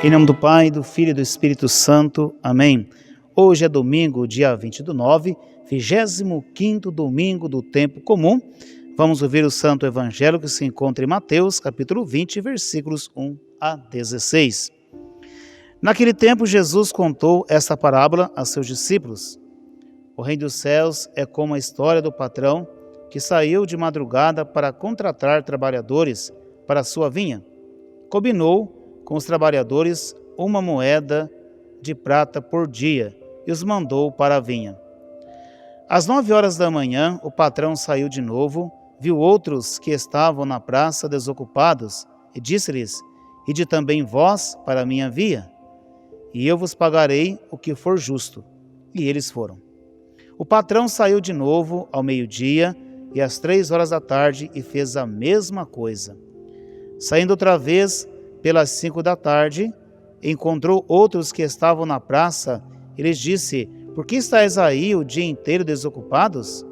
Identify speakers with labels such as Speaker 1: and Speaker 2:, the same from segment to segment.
Speaker 1: Em nome do Pai, do Filho e do Espírito Santo. Amém. Hoje é domingo, dia 20/9, 25º domingo do tempo comum. Vamos ouvir o Santo Evangelho que se encontra em Mateus, capítulo 20, versículos 1 a 16. Naquele tempo, Jesus contou esta parábola a seus discípulos. O reino dos céus é como a história do patrão que saiu de madrugada para contratar trabalhadores para a sua vinha. Combinou com os trabalhadores 1 moeda de prata por dia e os mandou para a vinha. Às 9 horas da manhã, o patrão saiu de novo, viu outros que estavam na praça desocupados e disse-lhes: Ide também vós para a minha vinha, e eu vos pagarei o que for justo. E eles foram. O patrão saiu de novo ao meio-dia e às 3 horas da tarde e fez a mesma coisa. Saindo outra vez pelas 5 da tarde, encontrou outros que estavam na praça e lhes disse: Por que estáis aí o dia inteiro desocupados?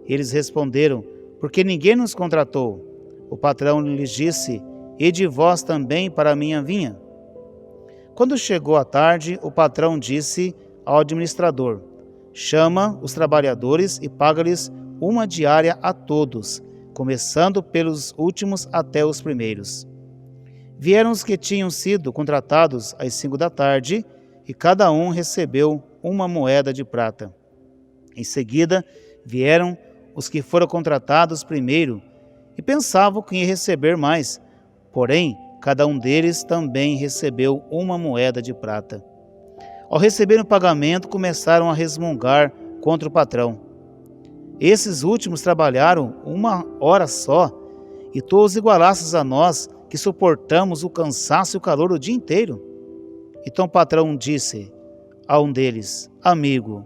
Speaker 1: Eles responderam: Porque ninguém nos contratou. O patrão lhes disse: Ide vós também para a minha vinha. Quando chegou a tarde, o patrão disse ao administrador: Chama os trabalhadores e paga-lhes uma diária a todos, começando pelos últimos até os primeiros. Vieram os que tinham sido contratados às 5 da tarde, e cada um recebeu 1 moeda de prata. Em seguida, vieram os que foram contratados primeiro, e pensavam que ia receber mais. Porém, cada um deles também recebeu 1 moeda de prata. Ao receberem o pagamento, começaram a resmungar contra o patrão. Esses últimos trabalharam 1 hora só, e tu os igualastes a nós, que suportamos o cansaço e o calor o dia inteiro. Então o patrão disse a um deles: Amigo,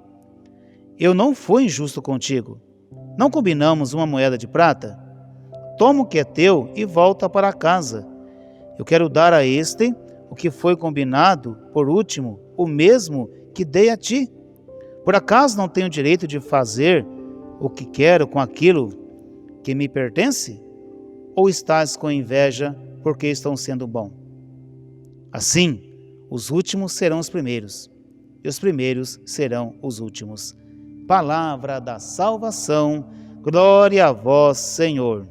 Speaker 1: eu não fui injusto contigo. Não combinamos 1 moeda de prata? Toma o que é teu e volta para casa. Eu quero dar a este o que foi combinado por último, o mesmo que dei a ti. Por acaso não tenho direito de fazer o que quero com aquilo que me pertence? Ou estás com inveja porque estão sendo bom? Assim, os últimos serão os primeiros, e os primeiros serão os últimos. Palavra da salvação, glória a vós, Senhor.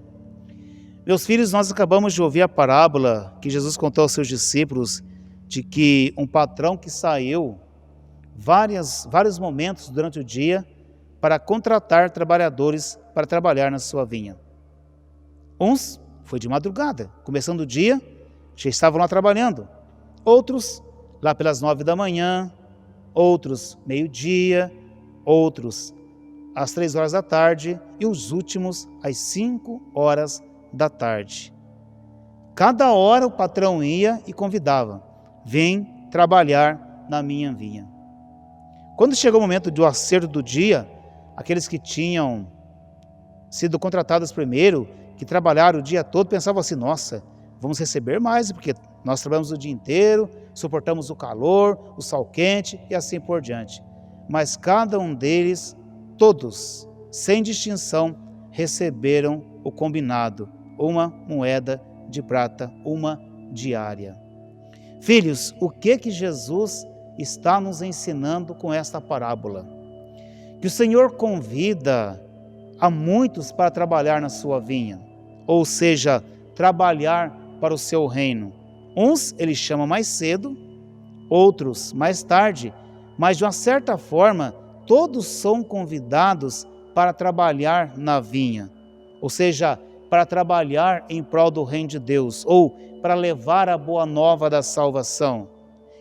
Speaker 1: Meus filhos, nós acabamos de ouvir a parábola que Jesus contou aos seus discípulos de que um patrão que saiu vários momentos durante o dia para contratar trabalhadores para trabalhar na sua vinha. Uns foi de madrugada, começando o dia, já estavam lá trabalhando. Outros lá pelas 9 da manhã, outros meio-dia, outros às 3 horas da tarde e os últimos às 5 horas da tarde. Cada hora o patrão ia e convidava: Vem trabalhar na minha vinha. Quando chegou o momento do acerto do dia, aqueles que tinham sido contratados primeiro, que trabalharam o dia todo, pensavam assim: nossa, vamos receber mais, porque nós trabalhamos o dia inteiro, suportamos o calor, o sol quente e assim por diante. Mas cada um deles, todos, sem distinção, receberam o combinado, 1 moeda de prata, 1 diária. Filhos, o que Jesus está nos ensinando com esta parábola? Que o Senhor convida a muitos para trabalhar na sua vinha, ou seja, trabalhar para o seu reino. Uns ele chama mais cedo, outros mais tarde, mas de uma certa forma, todos são convidados para trabalhar na vinha, ou seja, para trabalhar em prol do reino de Deus, ou para levar a boa nova da salvação.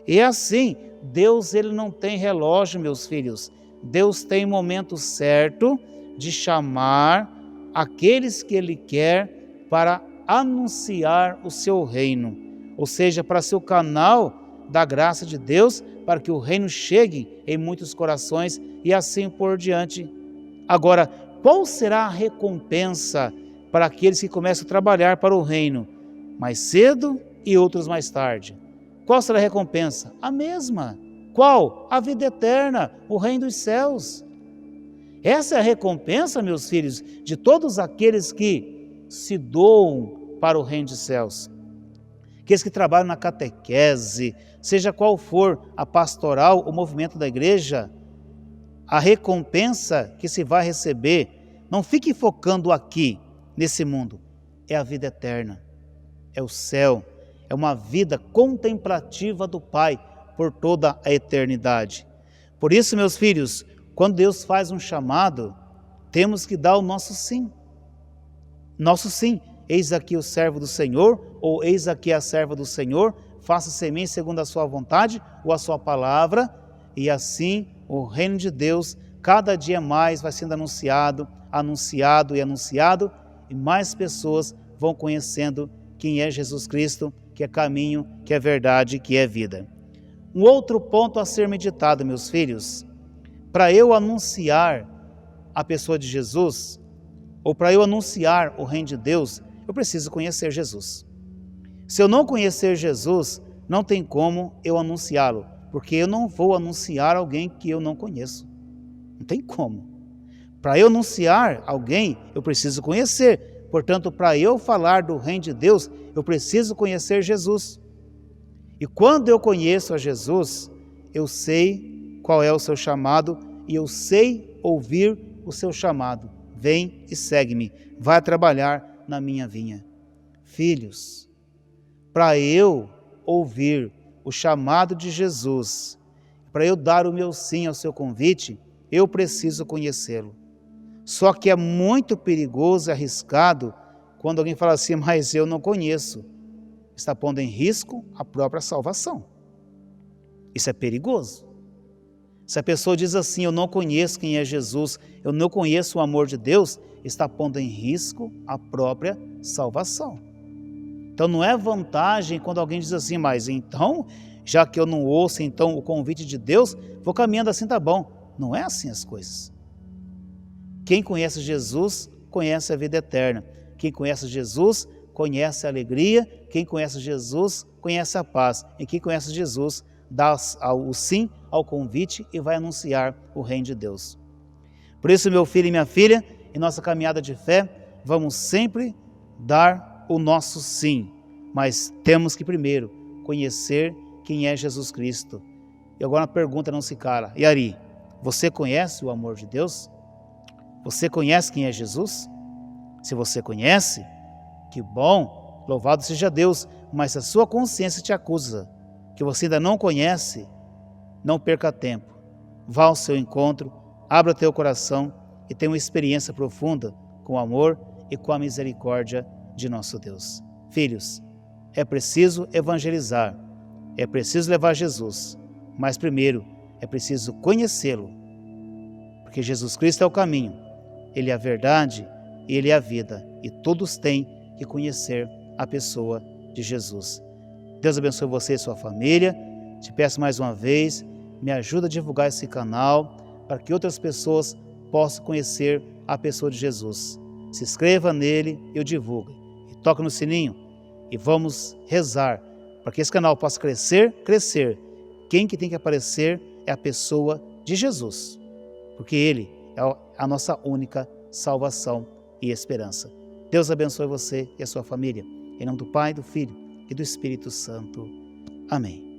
Speaker 1: E é assim, Deus ele não tem relógio, meus filhos. Deus tem momento certo de chamar aqueles que Ele quer para anunciar o seu reino, ou seja, para ser o canal da graça de Deus, para que o reino chegue em muitos corações e assim por diante. Agora, qual será a recompensa para aqueles que começam a trabalhar para o reino mais cedo e outros mais tarde? Qual será a recompensa? A mesma. Qual? A vida eterna, o reino dos céus. Essa é a recompensa, meus filhos, de todos aqueles que se doam para o reino dos céus. aqueles que trabalham na catequese, seja qual for a pastoral, o movimento da igreja, a recompensa que se vai receber, não fique focando aqui, nesse mundo, é a vida eterna, é o céu, é uma vida contemplativa do Pai por toda a eternidade. Por isso, meus filhos, quando Deus faz um chamado, temos que dar o nosso sim. Nosso sim, eis aqui o servo do Senhor, ou eis aqui a serva do Senhor, faça-se em mim segundo a sua vontade ou a sua palavra, e assim o reino de Deus cada dia mais vai sendo anunciado, anunciado e anunciado, e mais pessoas vão conhecendo quem é Jesus Cristo, que é caminho, que é verdade, que é vida. Um outro ponto a ser meditado, meus filhos, para eu anunciar a pessoa de Jesus, ou para eu anunciar o reino de Deus, eu preciso conhecer Jesus. Se eu não conhecer Jesus, não tem como eu anunciá-lo, porque eu não vou anunciar alguém que eu não conheço. Não tem como. Para eu anunciar alguém, eu preciso conhecer. Portanto, para eu falar do reino de Deus, eu preciso conhecer Jesus. E quando eu conheço a Jesus, eu sei qual é o seu chamado e eu sei ouvir o seu chamado. Vem e segue-me, vai trabalhar na minha vinha. Filhos, para eu ouvir o chamado de Jesus, para eu dar o meu sim ao seu convite, eu preciso conhecê-lo. Só que é muito perigoso e arriscado quando alguém fala assim, mas eu não conheço. Está pondo em risco a própria salvação. Isso é perigoso. Se a pessoa diz assim, eu não conheço quem é Jesus, eu não conheço o amor de Deus, está pondo em risco a própria salvação. Então não é vantagem quando alguém diz assim, mas então, já que eu não ouço então o convite de Deus, vou caminhando assim, tá bom. Não é assim as coisas. Quem conhece Jesus, conhece a vida eterna. Quem conhece Jesus, conhece a alegria. Quem conhece Jesus, conhece a paz. E quem conhece Jesus, dá o sim ao convite e vai anunciar o reino de Deus. Por isso, meu filho e minha filha, em nossa caminhada de fé, vamos sempre dar o nosso sim. Mas temos que primeiro conhecer quem é Jesus Cristo. E agora a pergunta não se cala. E Ari, você conhece o amor de Deus? Você conhece quem é Jesus? Se você conhece, que bom, louvado seja Deus, mas se a sua consciência te acusa, que você ainda não conhece, não perca tempo. Vá ao seu encontro, abra teu coração e tenha uma experiência profunda com o amor e com a misericórdia de nosso Deus. Filhos, é preciso evangelizar, é preciso levar Jesus, mas primeiro é preciso conhecê-lo, porque Jesus Cristo é o caminho, Ele é a verdade e Ele é a vida, e todos têm que conhecer a pessoa de Jesus. Deus abençoe você e sua família. Te peço mais uma vez, me ajuda a divulgar esse canal para que outras pessoas possam conhecer a pessoa de Jesus. Se inscreva nele e o divulgue. E toque no sininho e vamos rezar para que esse canal possa crescer. Quem que tem que aparecer é a pessoa de Jesus, porque Ele é a nossa única salvação e esperança. Deus abençoe você e a sua família. Em nome do Pai, do Filho e do Espírito Santo. Amém.